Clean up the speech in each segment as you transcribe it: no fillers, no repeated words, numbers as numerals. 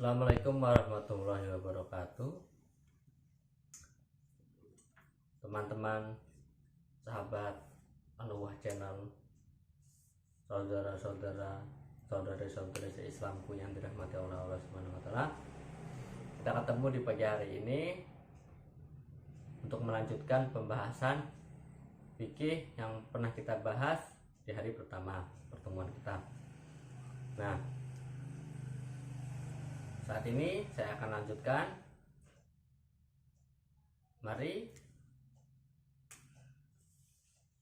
Assalamualaikum warahmatullahi wabarakatuh. Teman-teman, sahabat Anuwah Channel, saudara-saudara, saudari-saudari se-Islamku yang dirahmati Allah Subhanahu wa taala. Kita ketemu di pagi hari ini untuk melanjutkan pembahasan fikih yang pernah kita bahas di hari pertama pertemuan kita. Nah, saat ini saya akan lanjutkan. Mari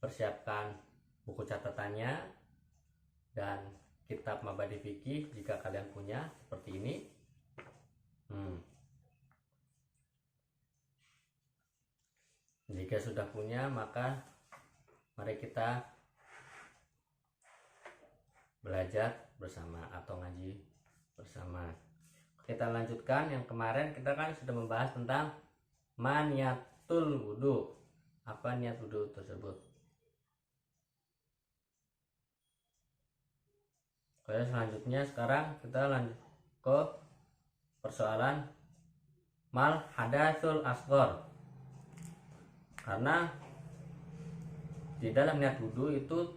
persiapkan buku catatannya dan kitab Mabadi Fikih jika kalian punya seperti ini. Jika sudah punya, maka mari kita belajar bersama atau ngaji bersama. Kita lanjutkan yang kemarin kita kan sudah membahas tentang maniatul wudu. Apa niat wudu tersebut? Oke, selanjutnya sekarang kita lanjut ke persoalan mal hadatsul asghar. Karena di dalam niat wudu itu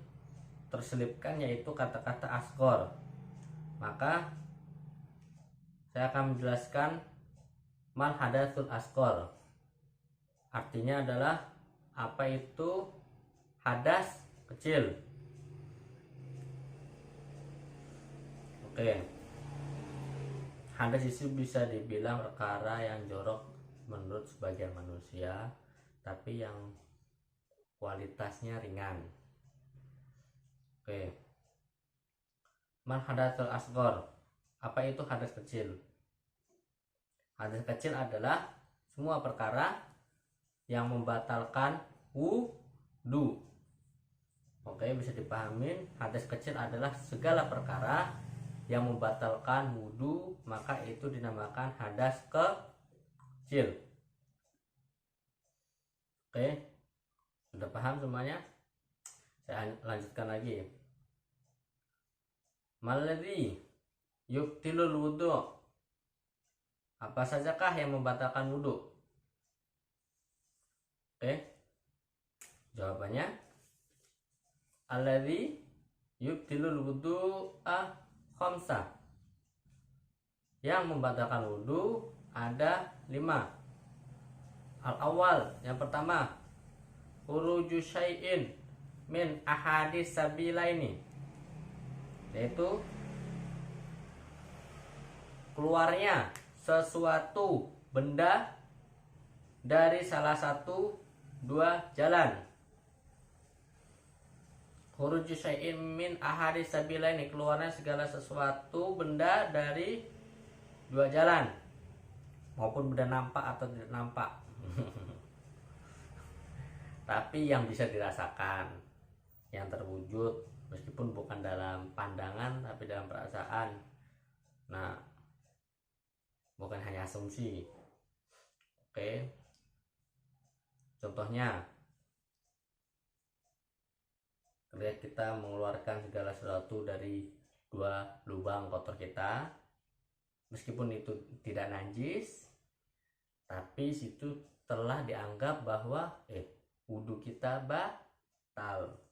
terselipkan yaitu kata-kata asghar. Maka saya akan menjelaskan mal hadatsul asghar. Artinya adalah apa itu hadas kecil. Oke. Hadas itu bisa dibilang perkara yang jorok menurut sebagian manusia, tapi yang kualitasnya ringan. Oke. Mal hadatsul asghar. Apa itu hadas kecil? Hadas kecil adalah semua perkara yang membatalkan wudu. Oke, bisa dipahamin, hadas kecil adalah segala perkara yang membatalkan wudu, maka itu dinamakan hadas kecil. Oke, sudah paham semuanya? Saya lanjutkan lagi. Maladzi yubtilul wudu. Apa sajakah yang membatalkan wudu? Oke. Jawabannya alladzi yubtilul wudu'a khamsah. Yang membatalkan wudu ada 5. Al-awwal, yang pertama, khuruju syai'in min ahadis sabilaini, yaitu keluarnya sesuatu benda dari salah satu dua jalan. Khuruju syai'in min ahadis sabilaini, keluarnya segala sesuatu benda dari dua jalan, maupun benda nampak atau tidak nampak. Tapi yang bisa dirasakan, yang terwujud, meskipun bukan dalam pandangan tapi dalam perasaan. Nah, bukan hanya asumsi. Oke. Contohnya, ketika kita mengeluarkan segala sesuatu dari dua lubang kotor kita, meskipun itu tidak najis, tapi situ telah dianggap bahwa wudu kita batal.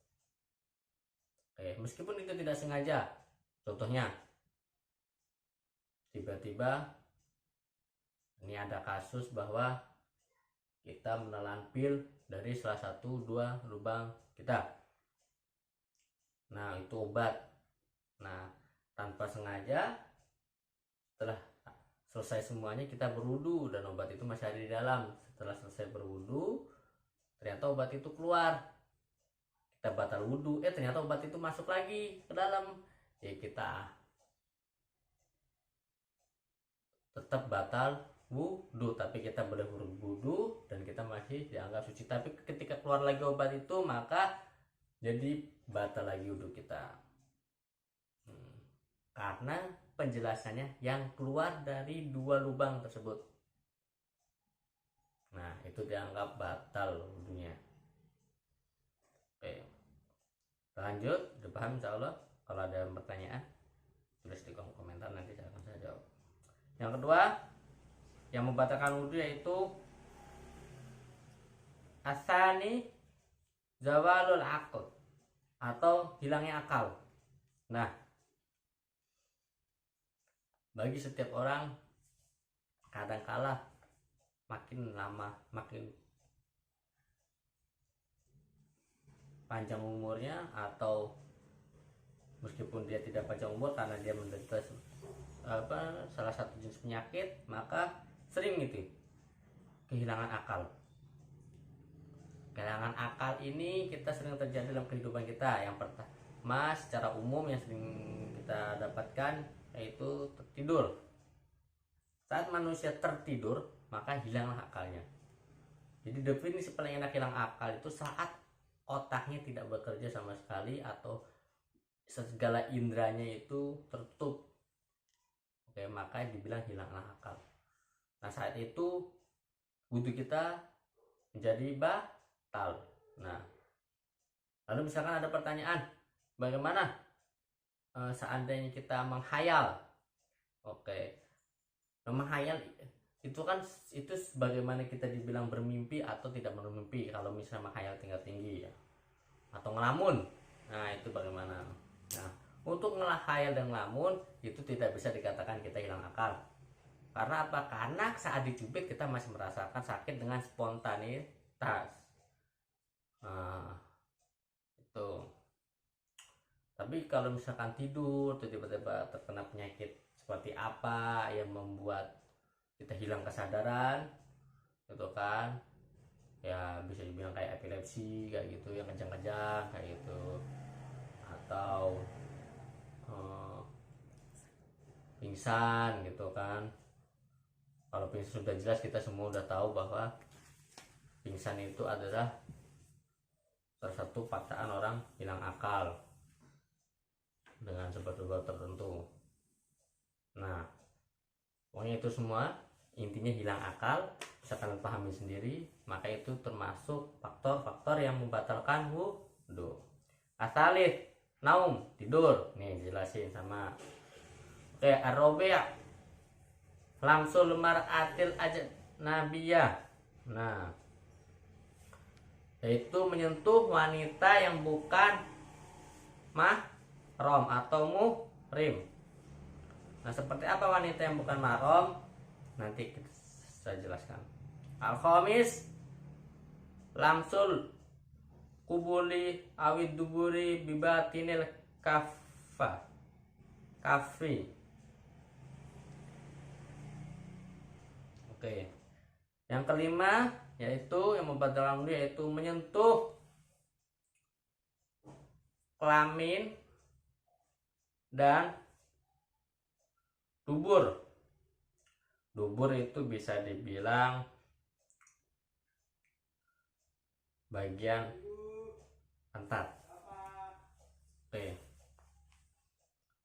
Meskipun itu tidak sengaja. Contohnya, tiba-tiba ini ada kasus bahwa kita menelan pil dari salah satu dua lubang kita. Nah, itu obat. Nah, tanpa sengaja, setelah selesai semuanya kita berwudu dan obat itu masih ada di dalam. Setelah selesai berwudu, ternyata obat itu keluar. Kita batal wudu, ternyata obat itu masuk lagi ke dalam. Ya, kita tetap batal wudu, tapi kita boleh berwudu dan kita masih dianggap suci. Tapi ketika keluar lagi obat itu, maka jadi batal lagi wudu kita. Karena penjelasannya yang keluar dari dua lubang tersebut. Nah, itu dianggap batal wudunya. Oke. Lanjut, udah paham insya Allah. Kalau ada pertanyaan, tulis di kolom komentar, nanti saya akan jawab. Yang kedua yang membatalkan wudhu yaitu asani zawalul aql atau hilangnya akal. Nah, bagi setiap orang kadangkala makin lama makin panjang umurnya, atau meskipun dia tidak panjang umur karena dia menderita salah satu jenis penyakit, maka sering itu kehilangan akal. Kehilangan akal ini kita sering terjadi dalam kehidupan kita. Yang pertama secara umum yang sering kita dapatkan yaitu tertidur. Saat manusia tertidur maka hilanglah akalnya. Jadi definisi paling enak hilang akal itu saat otaknya tidak bekerja sama sekali atau segala indranya itu tertutup. Oke, maka dibilang hilanglah akal. Nah, saat itu wudhu kita menjadi batal. Nah, lalu misalkan ada pertanyaan, bagaimana seandainya kita menghayal? Oke, menghayal itu kan itu bagaimana kita dibilang bermimpi atau tidak bermimpi. Kalau misalnya menghayal tingkat tinggi ya, atau ngelamun, nah itu bagaimana? Nah, untuk menghayal dan ngelamun itu tidak bisa dikatakan kita hilang akal. Karena apa? Karena saat dicubit kita masih merasakan sakit dengan spontanitas. Nah, itu. Tapi kalau misalkan tidur tiba-tiba terkena penyakit seperti apa yang membuat kita hilang kesadaran, gitu kan? Ya bisa dibilang kayak epilepsi kayak gitu, yang kejang-kejang kayak gitu, atau pingsan gitu kan. Kalau pingsan sudah jelas kita semua udah tahu bahwa pingsan itu adalah salah satu paksaan orang hilang akal dengan sebab-sebab tertentu. Nah, pokoknya itu semua intinya hilang akal bisa kalian pahami sendiri. Maka itu termasuk faktor-faktor yang membatalkan wudhu. Asalih naum, tidur. Nih jelasin sama. Oke, arrobiya lamsul mar'atil ajnabiyah. Nah, yaitu menyentuh wanita yang bukan mahram atau muhrim. Nah, seperti apa wanita yang bukan mahram? Nanti saya jelaskan. Al-khamis lamsul kubuli awid duburi bibatinil kafri. Oke. Yang kelima yaitu yang membatalkan wudhu yaitu menyentuh kelamin dan dubur. Dubur itu bisa dibilang bagian pantat. Oke.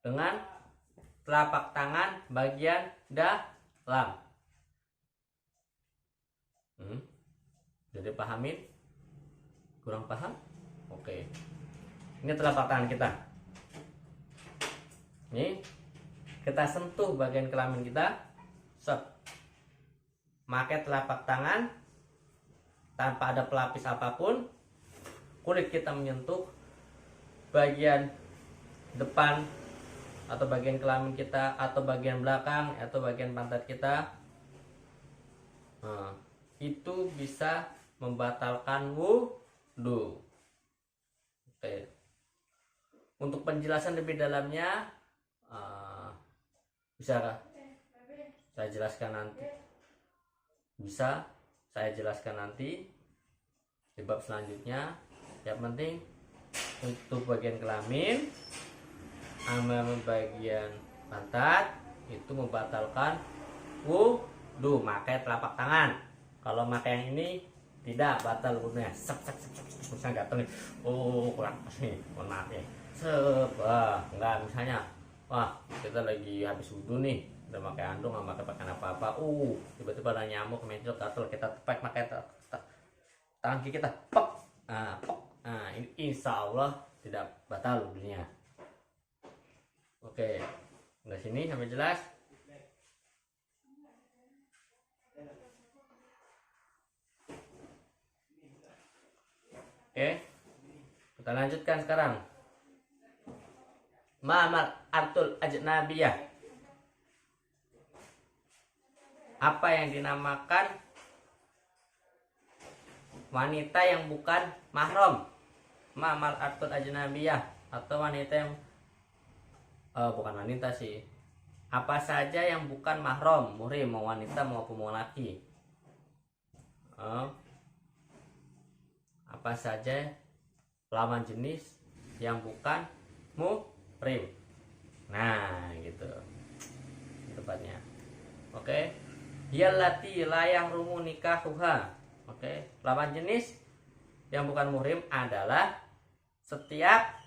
Dengan telapak tangan bagian dalam. Jadi pahamin? Kurang paham? Oke. Ini telapak tangan kita. Ini kita sentuh bagian kelamin kita. Pakai telapak tangan tanpa ada pelapis apapun. Kulit kita menyentuh bagian depan atau bagian kelamin kita atau bagian belakang atau bagian pantat kita. Nah, itu bisa membatalkan wudhu. Oke. Untuk penjelasan lebih dalamnya bisa saya jelaskan nanti. Bisa saya jelaskan nanti di bab selanjutnya. Yang penting untuk bagian kelamin sama bagian pantat itu membatalkan wudhu. Pakai telapak tangan. Kalau pakai yang ini tidak batal wudhunya. Saya gatel nih. Oh, kurang pas nih. Mohon maaf ya. Enggak, misalnya kita lagi habis wudhu nih, udah pakai andung, nggak pakai apa-apa. Tiba-tiba ada nyamuk mencol gatel, kita tepek pakai tangan kaki kita, pok. Ini insya Allah tidak batal wudhunya. Oke, dari sini sampai jelas. Oke, kita lanjutkan sekarang. Ma'amal artul ajnabiyah. Apa yang dinamakan wanita yang bukan mahram? Ma'amal artul ajnabiyah, atau wanita yang bukan wanita sih. Apa saja yang bukan mahram, muhrim, mau wanita maupun mau laki. Apa saja lawan jenis yang bukan muhrim. Nah, gitu tepatnya. Oke. Yallati la yahrumu nikahuha. Oke. Lawan jenis yang bukan muhrim adalah setiap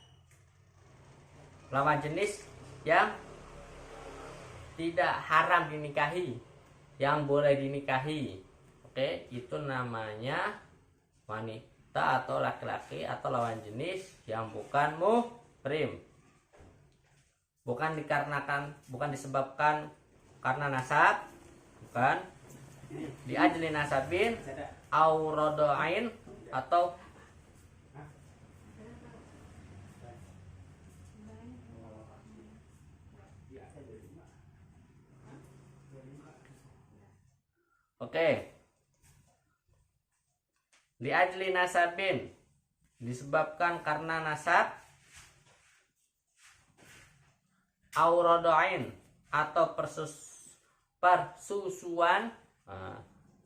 lawan jenis yang tidak haram dinikahi, yang boleh dinikahi. Oke, itu namanya wanita atau laki-laki atau lawan jenis yang bukan muhrim. Bukan disebabkan karena nasab, bukan di ajli nasabin au rodoain, atau di ajli nasabin, disebabkan karena nasab, au rodoain, atau persusuan,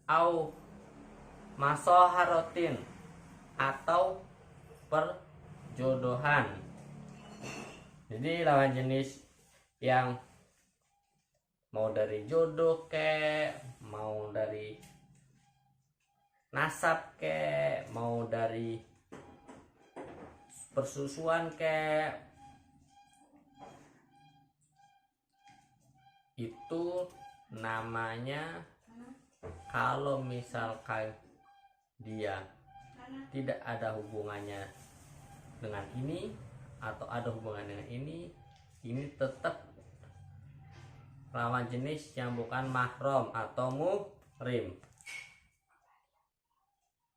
au masoharotin, atau perjodohan. Jadi lawan jenis yang mau dari jodoh mau dari nasab mau dari persusuan itu namanya, kalau misalkan dia tidak ada hubungannya dengan ini atau ada hubungan dengan ini tetap lawan jenis yang bukan mahram atau muhrim.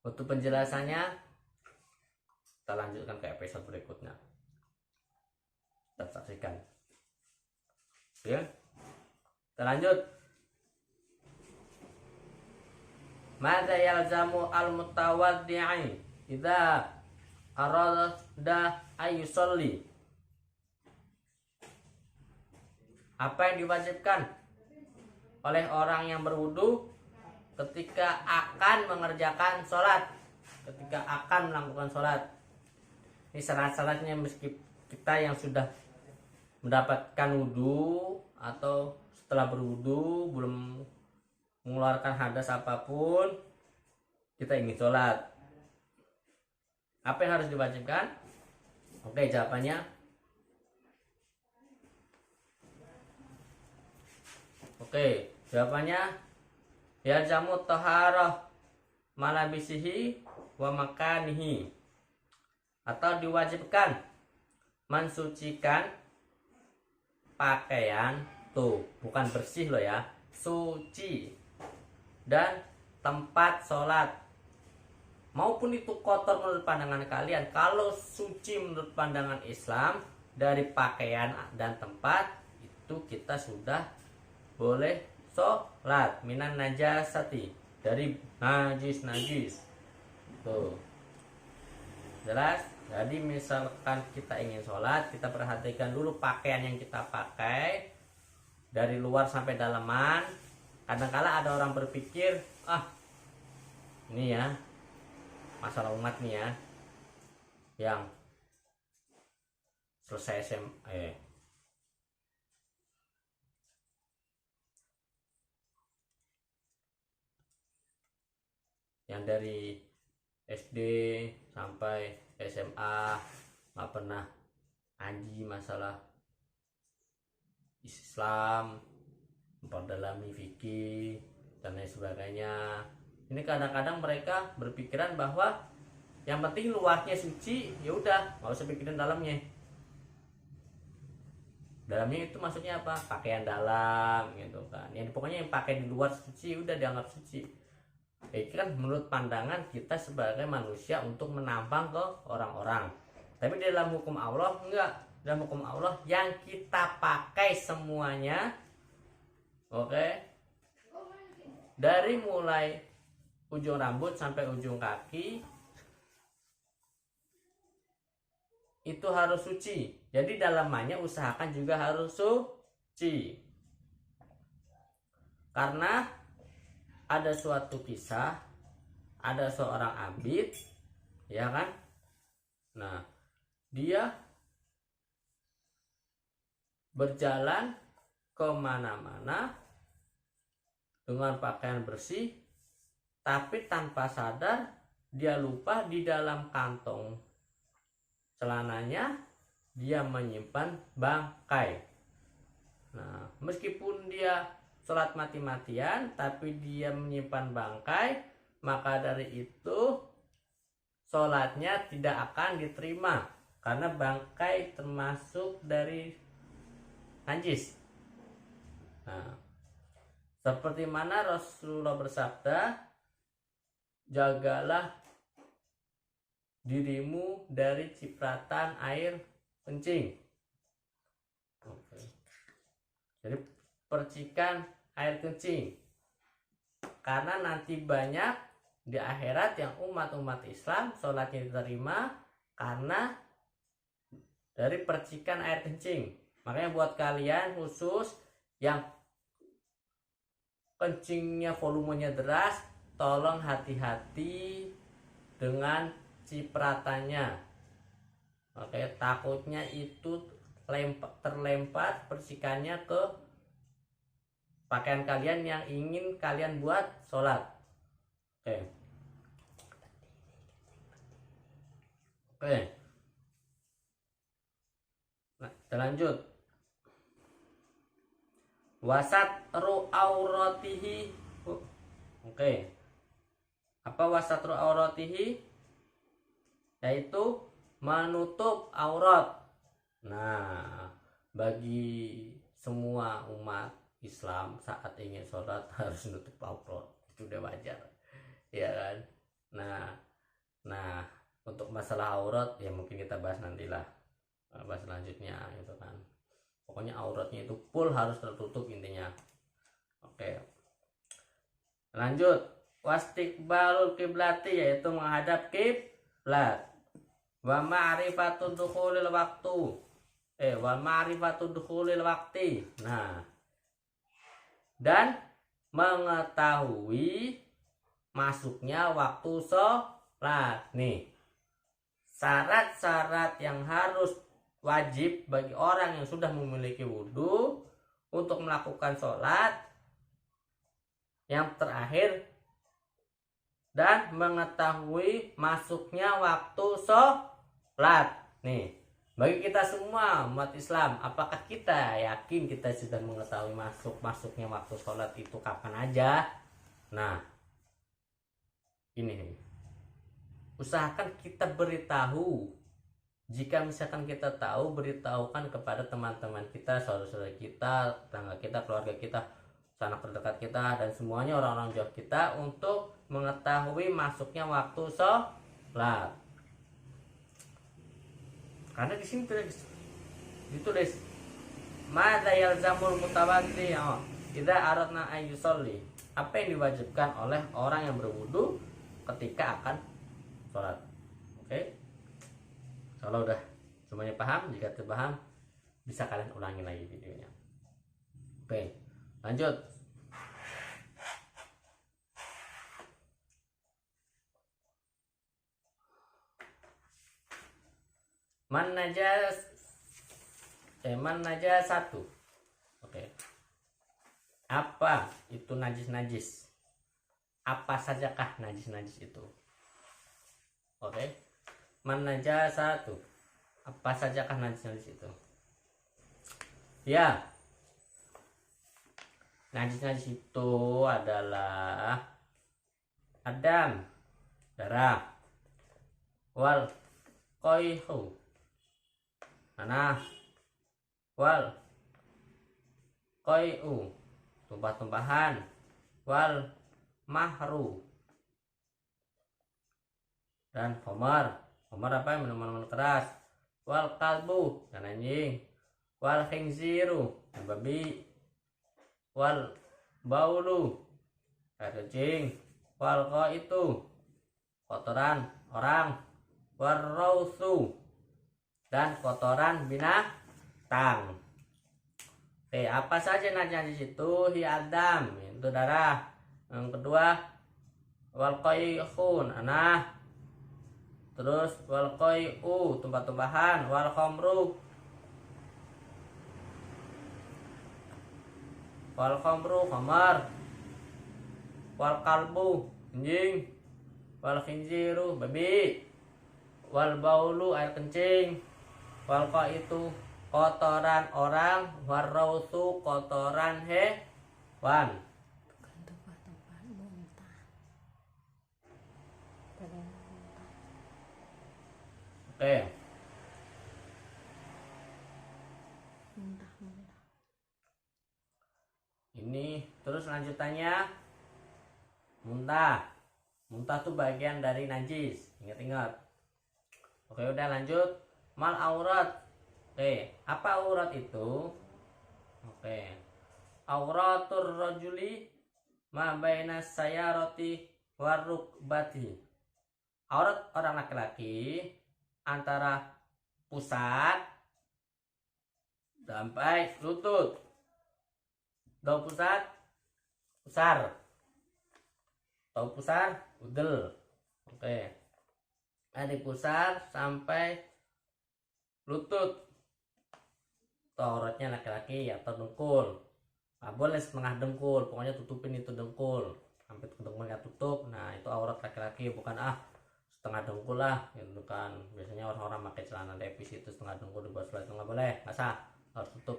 Untuk penjelasannya kita lanjutkan ke episode berikutnya. Tetap saksikan. Ya, kita lanjut. Mada yalzamu al-mutawaddi'i idza arada ayyusolli. Apa yang diwajibkan oleh orang yang berwudu ketika akan mengerjakan sholat, ketika akan melakukan sholat? Ini syarat-syaratnya, meski kita yang sudah mendapatkan wudu atau setelah berwudu belum mengeluarkan hadas apapun, kita ingin sholat, apa yang harus diwajibkan? Oke, jawabannya yalzamu taharah malabisihi wa makanihi, atau diwajibkan mensucikan pakaian, tuh bukan bersih loh ya, suci, dan tempat sholat, maupun itu kotor menurut pandangan kalian. Kalau suci menurut pandangan Islam dari pakaian dan tempat, itu kita sudah boleh sholat. Minan najasati, dari najis. Tuh jelas. Jadi misalkan kita ingin sholat, kita perhatikan dulu pakaian yang kita pakai dari luar sampai dalaman. Kadang-kala ada orang berpikir, ini ya masalah umat nih ya, yang selesai yang dari SD sampai SMA nggak pernah ngaji masalah Islam, memperdalami fikih dan lain sebagainya. Ini kadang-kadang mereka berpikiran bahwa yang penting luarnya suci, ya udah nggak usah pikirin dalamnya. Dalamnya itu maksudnya apa? Pakaian dalam gitu kan. Yang pokoknya yang pakai di luar suci udah dianggap suci. kan menurut pandangan kita sebagai manusia untuk menampang ke orang-orang. Tapi dalam hukum Allah enggak. Dalam hukum Allah yang kita pakai semuanya, oke, dari mulai ujung rambut sampai ujung kaki itu harus suci. Jadi dalamannya usahakan juga harus suci. Karena ada suatu kisah, ada seorang abid, ya kan? Nah, dia berjalan kemana-mana dengan pakaian bersih, tapi tanpa sadar dia lupa di dalam kantong celananya dia menyimpan bangkai. Nah, meskipun dia sholat mati-matian, tapi dia menyimpan bangkai, maka dari itu sholatnya tidak akan diterima, karena bangkai termasuk dari najis. Nah, seperti mana Rasulullah bersabda, jagalah dirimu dari cipratan air kencing. Oke. Jadi percikan air kencing, karena nanti banyak di akhirat yang umat-umat Islam sholatnya diterima karena dari percikan air kencing. Makanya buat kalian khusus yang kencingnya volumenya deras, tolong hati-hati dengan cipratannya. Oke, takutnya itu terlempar percikannya ke pakaian kalian yang ingin kalian buat sholat. Oke. Nah, kita lanjut. Wasatru auratihi. Oke. Apa wasatru auratihi? Yaitu menutup aurat. Nah, bagi semua umat Islam saat ingin sholat harus menutup aurat. Itu udah wajar, ya kan? Nah, untuk masalah aurat ya mungkin kita bahas nantilah, bahas selanjutnya gitu kan. Pokoknya auratnya itu full harus tertutup intinya. Oke. Lanjut. Wastiqbalul kiblati, yaitu menghadap kiblat. Wa ma'rifatud dukhulil waktu. Wa ma'rifatud dukhulil wakti. Nah. Dan mengetahui masuknya waktu sholat. Nih. Syarat-syarat yang harus wajib bagi orang yang sudah memiliki wudhu untuk melakukan sholat. Yang terakhir, dan mengetahui masuknya waktu sholat. Nih, bagi kita semua umat Islam, apakah kita yakin kita sudah mengetahui masuknya waktu sholat itu kapan aja? Nah, ini nih, usahakan kita beritahu. Jika misalkan kita tahu, beritahukan kepada teman-teman kita, saudara-saudara kita, tetangga kita, keluarga kita, sanak terdekat kita, dan semuanya orang-orang jauh kita untuk mengetahui masuknya waktu sholat. Karena di sini ditulis madza yalzamul mutawaddi idza aradna ayyusolli. Apa yang diwajibkan oleh orang yang berwudu ketika akan sholat. Oke. Kalau udah semuanya paham, jika terpaham bisa kalian ulangi lagi videonya. Oke, lanjut. Man najas satu. Oke. Apa itu najis-najis? Apa sajakah najis-najis itu? Oke. Man najas satu. Apa sajakah najis-najis itu? Ya. Najis-najis itu adalah adam, darah, wal qaihu, tanah, wal qai'u, tumpah-tumpahan, wal mahru, dan khamar. Khamar apa? Minuman keras. Wal kalbu, dan anjing. Wal khinziru, dan babi. Wal baulu, air kencing. Wal itu kotoran orang. Wal rausu, dan kotoran binatang. Oke, apa saja najis itu? Hiadam, itu darah. Yang kedua, wal qaihun, anah. Terus wal qai'u, tumpah-tumpahan. Wal khamru, khamar. Wal kalbu, anjing. Wal khinziru, babi. Wal baulu, air kencing. Wal itu kotoran orang. Wal rausu, kotoran hewan. Tumpah-tumpah muntah. Oke, Muntah. ini terus lanjutannya muntah. Muntah tuh bagian dari najis, ingat-ingat. Oke, udah lanjut. Mal aurat. Oke, apa aurat itu? Oke, auratur rajuli ma baina sayarati warukbati. Aurat orang laki-laki antara pusat sampai lutut. Tahu pusat? Pusar. Tahu pusar? Udel. Oke. Dari pusar sampai lutut. Itu auratnya laki-laki atau dengkul. Nah, boleh setengah dengkul, pokoknya tutupin itu dengkul. Sampai dengkulnya tutup. Nah, itu aurat laki-laki, bukan setengah dengkul lah gitu kan. Biasanya orang-orang pakai celana lepis itu setengah dengkul di bawah itu nggak boleh, nggak sah. Harus tutup,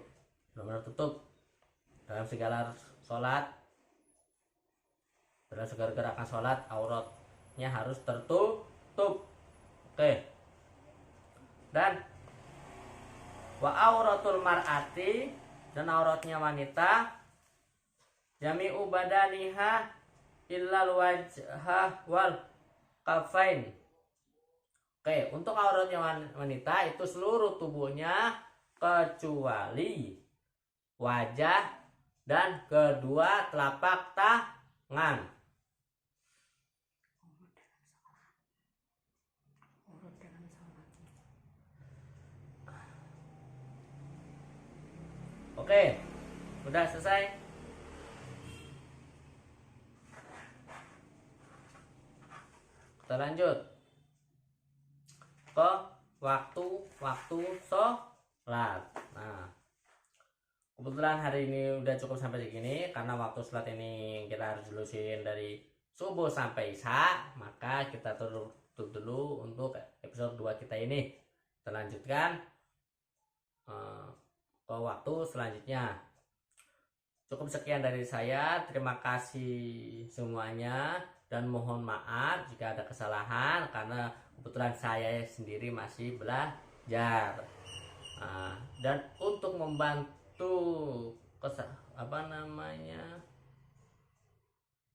benar-benar tutup. Dalam segala sholat, dalam segala gerakan sholat, auratnya harus tertutup. Oke. Dan wa auratul mar'ati, dan auratnya wanita jami'u badaniha illal wajhah wal kafain. Oke, untuk auratnya wanita itu seluruh tubuhnya kecuali wajah dan kedua telapak tangan. Oke, udah selesai. Kita lanjut ke waktu sholat. Nah, kebetulan hari ini udah cukup sampai segini karena waktu sholat ini kita harus lurusin dari subuh sampai isya, maka kita tutup dulu untuk episode 2 kita ini. Kita lanjutkan ke waktu selanjutnya. Cukup sekian dari saya. Terima kasih semuanya dan mohon maaf jika ada kesalahan karena kebetulan saya sendiri masih belajar. Dan untuk membantu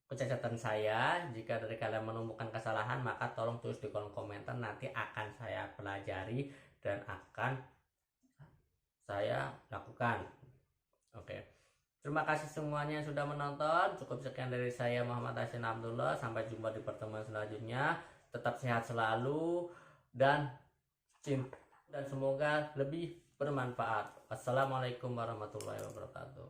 kecacatan saya, jika dari kalian menemukan kesalahan maka tolong tulis di kolom komentar, nanti akan saya pelajari dan akan saya lakukan. Oke. Terima kasih semuanya yang sudah menonton. Cukup sekian dari saya, Muhammad Hasan Abdullah. Sampai jumpa di pertemuan selanjutnya. Tetap sehat selalu dan semoga lebih bermanfaat. Assalamualaikum warahmatullahi wabarakatuh.